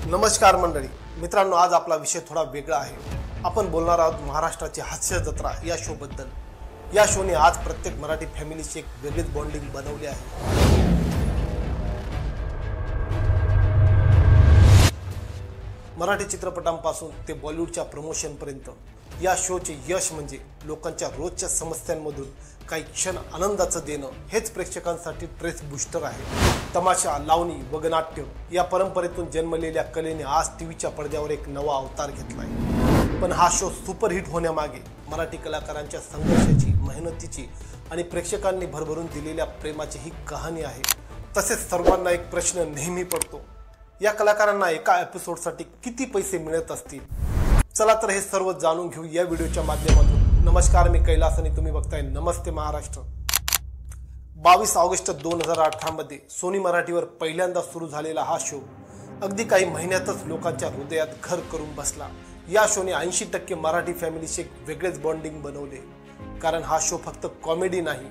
नमस्कार मंडळी मित्रांनो, आज आपला विषय थोडा वेगळा आहे। आपण बोलणार आहोत महाराष्ट्राची हास्य जत्रा या शो बद्दल। या शोने आज प्रत्येक मराठी फॅमिलीची एक वेगळीच बॉन्डिंग बनवली आहे। मराठी चित्रपटांपासून ते बॉलिवूडच्या प्रमोशन पर्यंत या शोचे यश म्हणजे लोकांच्या रोजच्या समस्यांमधून काही क्षण आनंदाचं देणं हेच प्रेक्षकांसाठी ट्रेस बूस्टर आहे। तमाशा, लावणी, वगनाट्य या परंपरेतून जन्मलेल्या कलेने आज टीव्हीच्या पडद्यावर एक नवा अवतार घेतलाय। पण हा शो सुपरहिट होण्यामागे मराठी कलाकारांच्या संघर्षाची, मेहनतीची आणि प्रेक्षकांनी भरभरून दिलेल्या प्रेमाची ही कहाणी आहे। तसेच सर्वांना एक प्रश्न नेहमी पडतो, या कलाकारांना एका एपिसोडसाठी किती पैसे मिळत असतील? चला तर हे सर्व जाणून घेऊ या व्हिडिओच्या माध्यमातून। नमस्कार, मी कैलास आणि तुम्ही बघताय नमस्ते महाराष्ट्र। 22 ऑगस्ट 2018 मध्ये सोनी मराठीवर पहिल्यांदा सुरू झालेला हा शो अगदी काही महिन्यातच लोकांच्या हृदयात घर करून बसला। या शोने 80% मराठी फॅमिलीचे एक वेगळेच बॉन्डिंग बनवले, कारण हा शो फक्त कॉमेडी नाही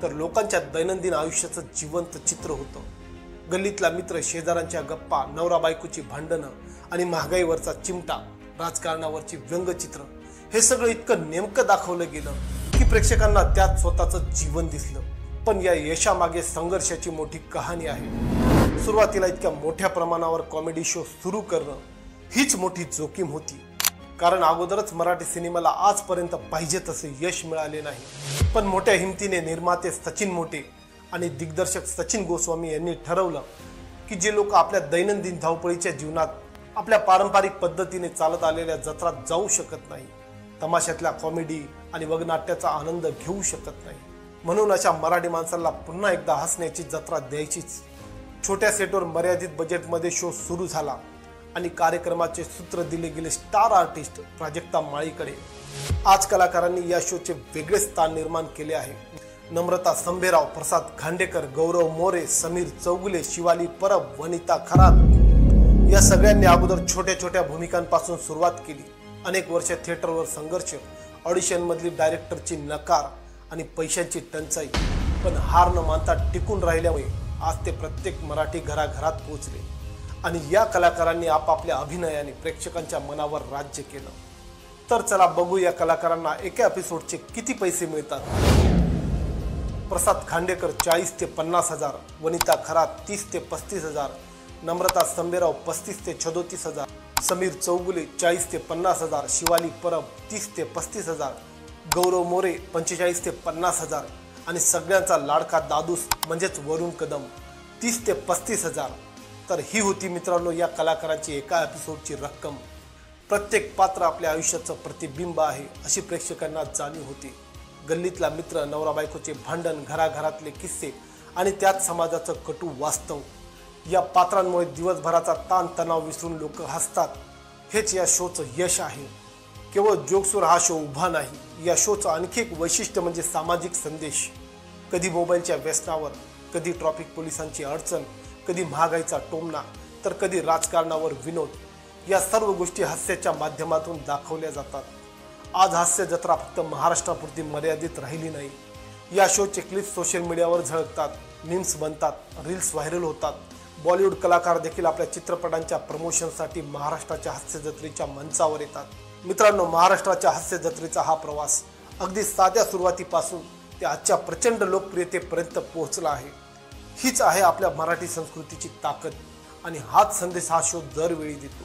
तर लोकांच्या दैनंदिन आयुष्याचं जिवंत चित्र होतं। गल्लीतला मित्र, शेजाऱ्यांच्या गप्पा, नवरा बायकोची भांडणं आणि महागाईवरचा चिमटा, राजकारणावरची व्यंगचित्र हे सगळं इतकं नेमकं दाखवलं गेलं की प्रेक्षकांना त्यात स्वतःचं जीवन दिसलं। पण या यशामागे संघर्षाची मोठी कहाणी आहे। सुरुवातीला इतक्या मोठ्या प्रमाणावर कॉमेडी शो सुरू करणं हीच मोठी जोखीम होती, कारण अगोदरच मराठी सिनेमाला आजपर्यंत पाहिजे तसे यश मिळाले नाही। पण मोठ्या हिमतीने निर्माते सचिन मोटे आणि दिग्दर्शक सचिन गोस्वामी यांनी ठरवलं की जे लोक आपल्या दैनंदिन धावपळीच्या जीवनात आपल्या पारंपरिक पद्धतीने चालत आलेल्या जत्रात जाऊ शकत नाही, तमाशातल्या कॉमेडी आणि वगनाट्याचा आनंद घेऊ शकत नाही, म्हणून अशा मराठी माणसाला पुन्हा एकदा हसण्याची जत्रा द्यायचीच। छोट्या सेटवर मर्यादित बजेटमध्ये शो सुरू झाला आणि कार्यक्रमाचे सूत्र दिले गेले स्टार आर्टिस्ट प्राजक्ता माळीकडे। आज कलाकारांनी या शोचे वेगळे स्थान निर्माण केले आहे। नम्रता संभेराव, प्रसाद खांडेकर, गौरव मोरे, समीर चौगुले, शिवाली परब, वनिता खरात या सगळ्यांनी अगोदर छोट्या छोट्या भूमिकांपासून सुरुवात केली। अनेक वर्ष थिएटरवर संघर्ष, ऑडिशन मधली डायरेक्टरची नकार आणि पैशांची टंचाई, पण हार न मानता टिकून राहिल्यामुळे आज ते प्रत्येक मराठी घराघरात पोहोचले आणि या कलाकारांनी आपापल्या अभिनयाने प्रेक्षकांच्या मनावर राज्य केलं। तर चला बघू या कलाकारांना एका एपिसोडचे किती पैसे मिळतात। प्रसाद खांडेकर 40 ते 50 हजार, वनिता खरात 30 ते 35 हजार, नम्रता संभेराव 35 ते 37 हजार, समीर चौगुले 40 ते 50 हजार, शिवाली परब 30 ते 35 हजार, गौरव मोरे 45 ते 50 हजार आणि सगळ्यांचा लाडका दादूस म्हणजेच वरुण कदम 30 ते 35 हजार। तर ही होती मित्रांनो या कलाकारांची एका एपिसोडची रक्कम। प्रत्येक पात्र आपल्या आयुष्याचं प्रतिबिंब आहे अशी प्रेक्षकांना जाणीव होती। गल्लीतला मित्र, नवरा बायकोचे भांडण, घराघरातले किस्से आणि त्यात समाजाचं कटू वास्तव, या पात्रांमुळे दिवसभराचा ताण तणाव विसरून लोक हसतात। हेच या शोचं यश आहे। केवळ जोक्सवर हा शो उभा नाही, या शोचं आणखी एक वैशिष्ट्य म्हणजे सामाजिक संदेश। कधी मोबाईलच्या व्यसनावर, कधी ट्रॅफिक पोलिसांची अडचण, कधी महागाईचा टोमणा, तर कधी राजकारणावर विनोद। या सर्व गोष्टी हास्याच्या माध्यमातून दाखवल्या जातात। आज हास्य जत्रा फक्त महाराष्ट्रापुरती मर्यादित राहिली नाही। या शोचे क्लिप्स सोशल मीडियावर झळकतात, मीम्स बनतात, रील्स व्हायरल होतात। बॉलिवूड कलाकार देखील आपल्या चित्रपटांच्या प्रमोशनसाठी महाराष्ट्राच्या हास्य जत्रेच्या मंचावर येतात। मित्रांनो, महाराष्ट्राच्या हास्य जत्रेचा हा प्रवास अगदी साध्या सुरुवातीपासून ते आजच्या प्रचंड लोकप्रियतेपर्यंत पोहोचला आहे। हीच आहे आपल्या मराठी संस्कृतीची ताकद आणि हाच संदेश हा शो दरवेळी देतो।